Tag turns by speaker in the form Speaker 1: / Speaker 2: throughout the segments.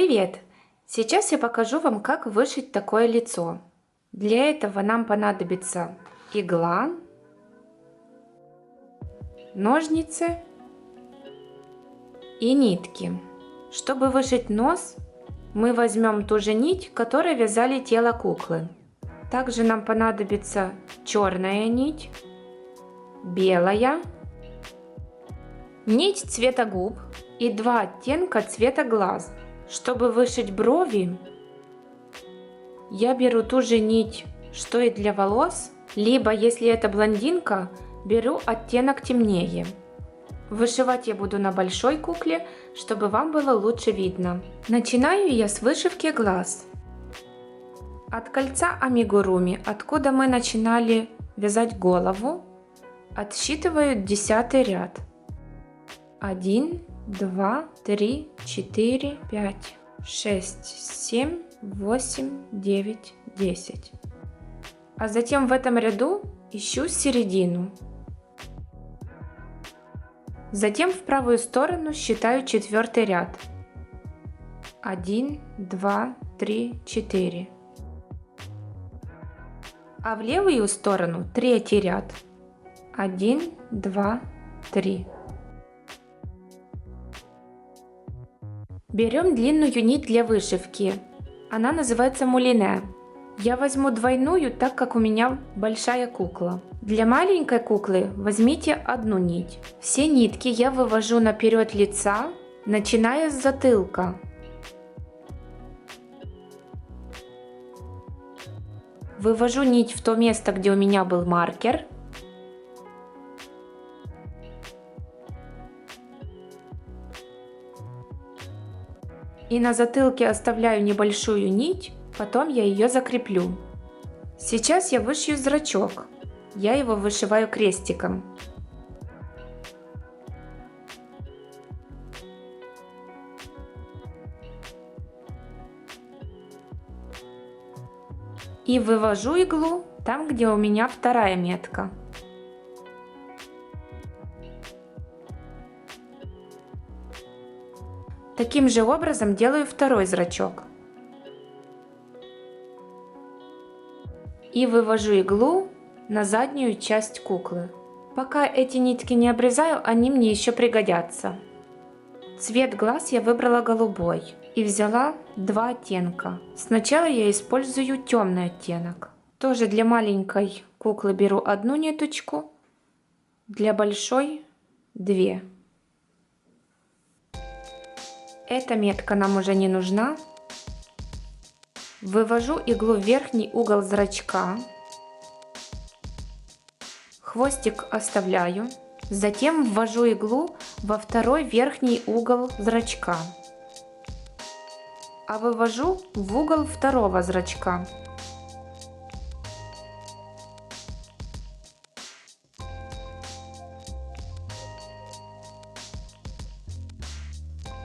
Speaker 1: Привет! Сейчас я покажу вам, как вышить такое лицо. Для этого нам понадобится игла, ножницы и нитки. Чтобы вышить нос, мы возьмем ту же нить, которой вязали тело куклы. Также нам понадобится черная нить, белая, нить цвета губ и два оттенка цвета глаз. Чтобы вышить брови, я беру ту же нить, что и для волос, либо, если это блондинка, беру оттенок темнее. Вышивать я буду на большой кукле, чтобы вам было лучше видно. Начинаю я с вышивки глаз. От кольца амигуруми, откуда мы начинали вязать голову, отсчитываю 10 ряд. 1, 2, 3, 4, 5, 6, 7, 8, 9, 10. А затем в этом ряду ищу середину. Затем в правую сторону считаю 4 ряд. 1, 2, 3, 4. А в левую сторону 3 ряд. 1, 2, 3. Берем длинную нить для вышивки. Она называется мулине. Я возьму двойную, так как у меня большая кукла. Для маленькой куклы возьмите одну нить. Все нитки я вывожу наперед лица, начиная с затылка. Вывожу нить в то место, где у меня был маркер. И на затылке оставляю небольшую нить, потом я ее закреплю. Сейчас я вышью зрачок. Я его вышиваю крестиком. И вывожу иглу там, где у меня вторая метка. Таким же образом делаю второй зрачок. И вывожу иглу на заднюю часть куклы. Пока эти нитки не обрезаю, они мне еще пригодятся. Цвет глаз я выбрала голубой и взяла два оттенка. Сначала я использую темный оттенок. Тоже для маленькой куклы беру одну ниточку, для большой две. Эта метка нам уже не нужна. Вывожу иглу в верхний угол зрачка. Хвостик оставляю. Затем ввожу иглу во второй верхний угол зрачка. А вывожу в угол второго зрачка.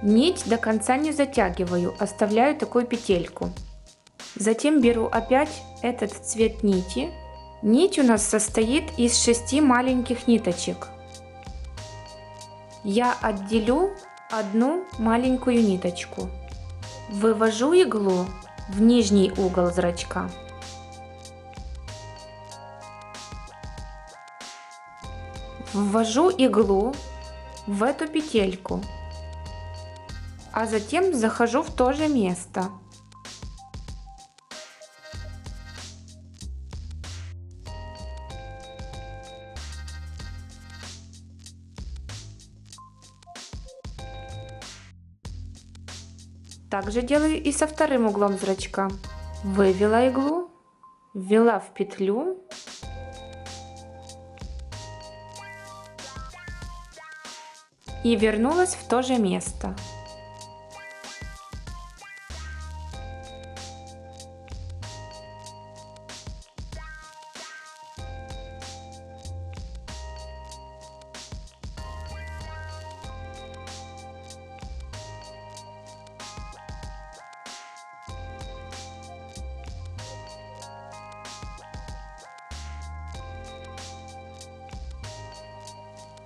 Speaker 1: Нить до конца не затягиваю, оставляю такую петельку. Затем беру опять этот цвет нити. Нить у нас состоит из 6 маленьких ниточек. Я отделю одну маленькую ниточку. Вывожу иглу в нижний угол зрачка. Ввожу иглу в эту петельку. А затем захожу в то же место. Также делаю и со вторым углом зрачка. Вывела иглу, ввела в петлю. И вернулась в то же место.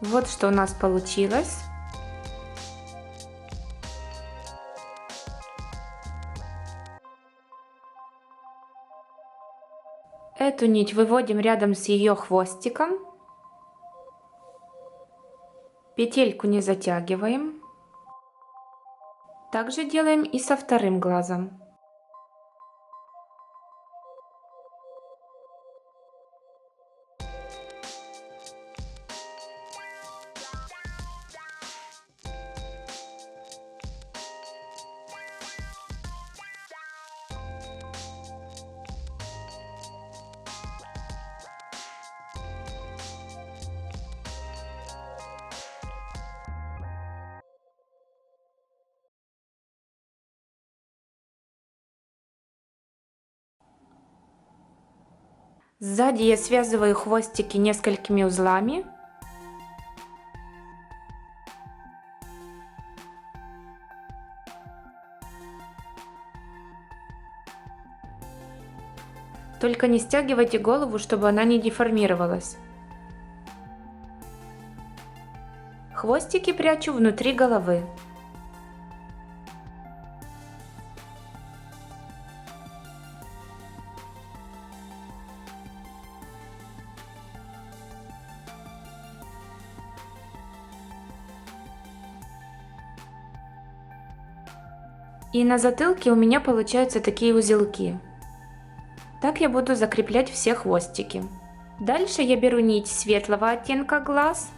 Speaker 1: Вот что у нас получилось. эту нить выводим рядом с ее хвостиком. Петельку не затягиваем. Также делаем и со вторым глазом. Сзади я связываю хвостики несколькими узлами. Только не стягивайте голову, чтобы она не деформировалась. Хвостики прячу внутри головы. И на затылке у меня получаются такие узелки. Так я буду закреплять все хвостики. Дальше я беру нить светлого оттенка глаз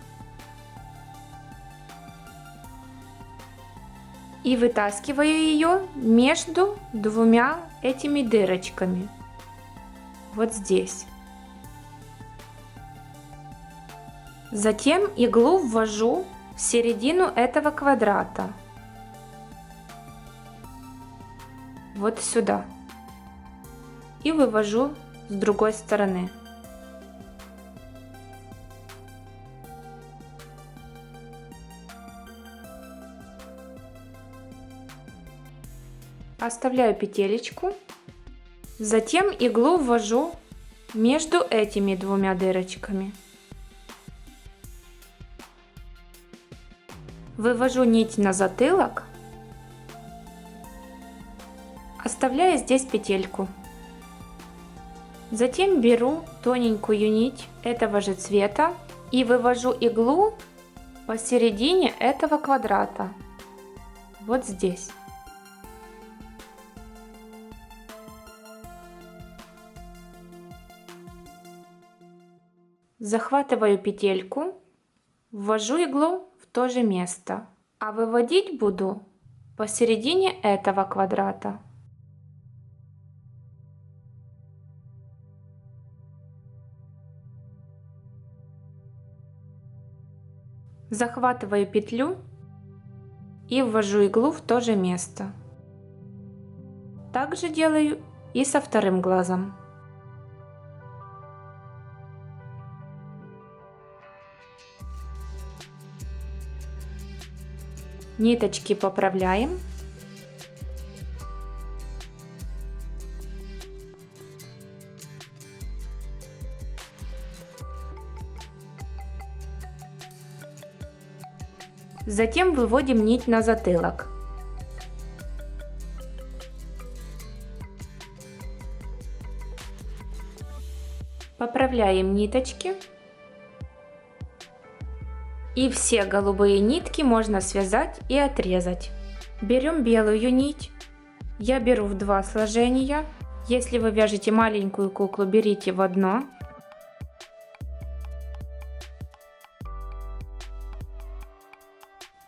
Speaker 1: и вытаскиваю ее между двумя этими дырочками. Вот здесь. Затем иглу ввожу в середину этого квадрата. Вот сюда. И вывожу с другой стороны. Оставляю петелечку. Затем иглу ввожу между этими двумя дырочками. Вывожу нить на затылок. Оставляю здесь петельку. Затем беру тоненькую нить этого же цвета и вывожу иглу посередине этого квадрата. Вот здесь. Захватываю петельку, ввожу иглу в то же место, а выводить буду посередине этого квадрата. Захватываю петлю и ввожу иглу в то же место. Также делаю и со вторым глазом. Ниточки поправляем. Затем выводим нить на затылок. Поправляем ниточки. И все голубые нитки можно связать и отрезать. Берем белую нить. Я беру в 2 сложения. Если вы вяжете маленькую куклу, берите в одно.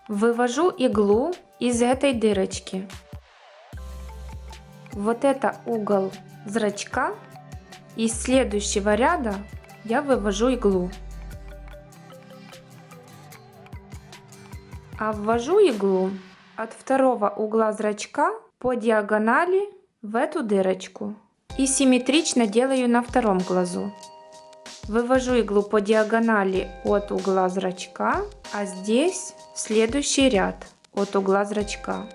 Speaker 1: Вывожу иглу из этой дырочки. Вот это угол зрачка. Из следующего ряда я вывожу иглу. А ввожу иглу от второго угла зрачка по диагонали в эту дырочку. И симметрично делаю на втором глазу. Вывожу иглу по диагонали от угла зрачка, а здесь следующий ряд от угла зрачка.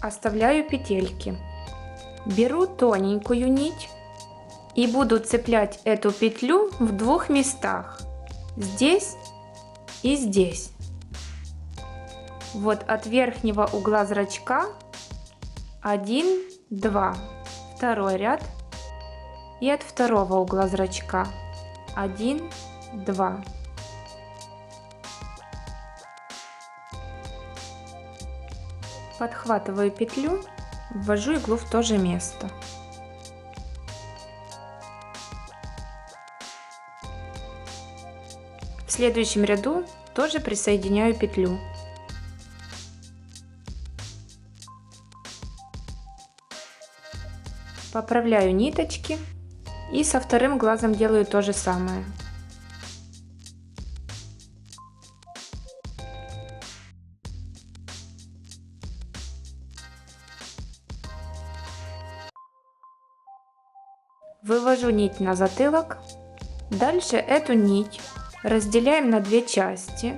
Speaker 1: Оставляю петельки. Беру тоненькую нить и буду цеплять эту петлю в 2 местах. Здесь и здесь. Вот от верхнего угла зрачка 1, 2, второй ряд, и от второго угла зрачка 1, 2. Подхватываю петлю, ввожу иглу в то же место. В следующем ряду тоже присоединяю петлю. Поправляю ниточки и со вторым глазом делаю то же самое. Вывожу нить на затылок. Дальше эту нить разделяем на две части.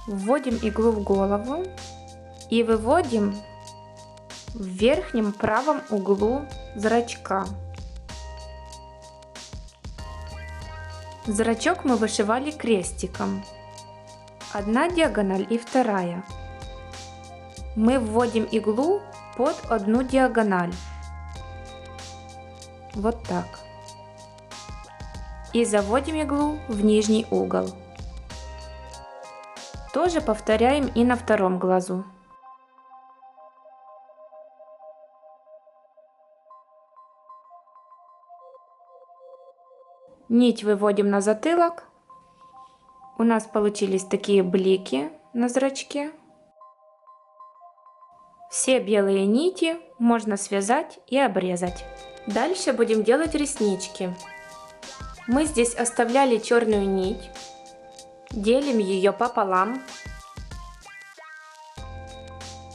Speaker 1: Вводим иглу в голову и выводим в верхнем правом углу зрачка. Зрачок мы вышивали крестиком. Одна диагональ и вторая. Мы вводим иглу под одну диагональ. Вот так. И заводим иглу в нижний угол. Тоже повторяем и на втором глазу. Нить выводим на затылок. У нас получились такие блики на зрачке. Все белые нити можно связать и обрезать. Дальше будем делать реснички. Мы здесь оставляли черную нить. Делим ее пополам.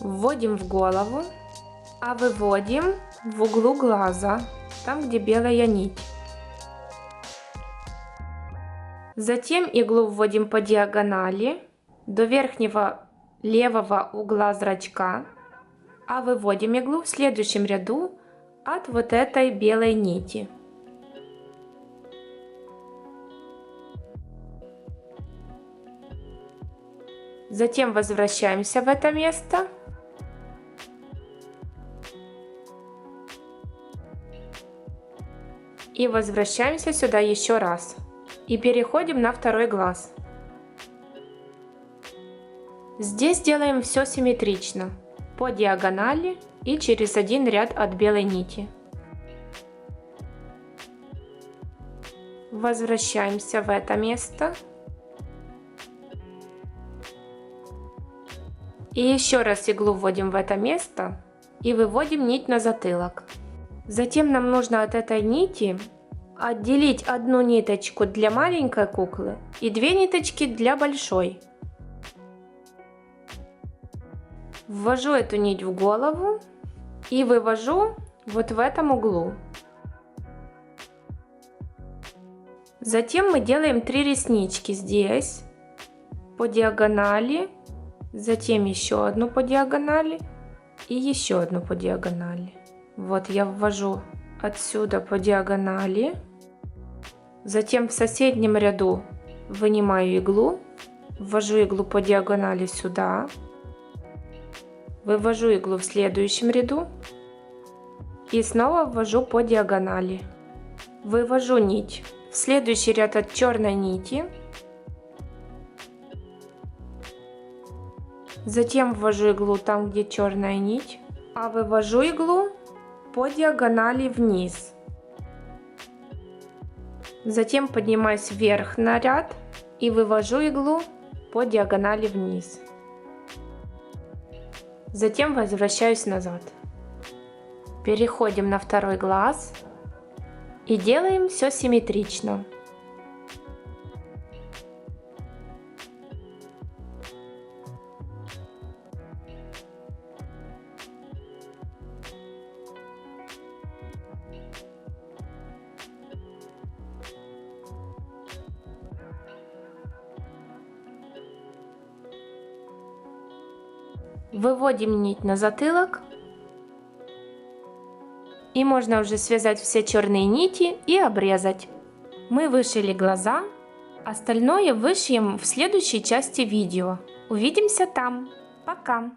Speaker 1: Вводим в голову, а выводим в углу глаза, там где белая нить. Затем иглу вводим по диагонали до верхнего левого угла зрачка, а выводим иглу в следующем ряду от вот этой белой нити. Затем возвращаемся в это место. И возвращаемся сюда еще раз. И переходим на второй глаз. Здесь делаем все симметрично. По диагонали и через один ряд от белой нити. Возвращаемся в это место. И еще раз иглу вводим в это место и выводим нить на затылок. Затем нам нужно от этой нити отделить одну ниточку для маленькой куклы и две ниточки для большой. Ввожу эту нить в голову и вывожу вот в этом углу. Затем мы делаем 3 реснички здесь по диагонали, затем еще одну по диагонали и еще одну по диагонали. Вот я ввожу отсюда по диагонали, затем в соседнем ряду вынимаю иглу, ввожу иглу по диагонали сюда, вывожу иглу в следующем ряду и снова ввожу по диагонали. Вывожу нить в следующий ряд от черной нити, затем ввожу иглу там, где черная нить, а вывожу иглу по диагонали вниз. Затем поднимаюсь вверх на ряд и вывожу иглу по диагонали вниз. Затем возвращаюсь назад. Переходим на второй глаз и делаем все симметрично. Выводим нить на затылок. И можно уже связать все черные нити и обрезать. Мы вышили глаза, Остальное вышьем в следующей части видео. Увидимся там. Пока!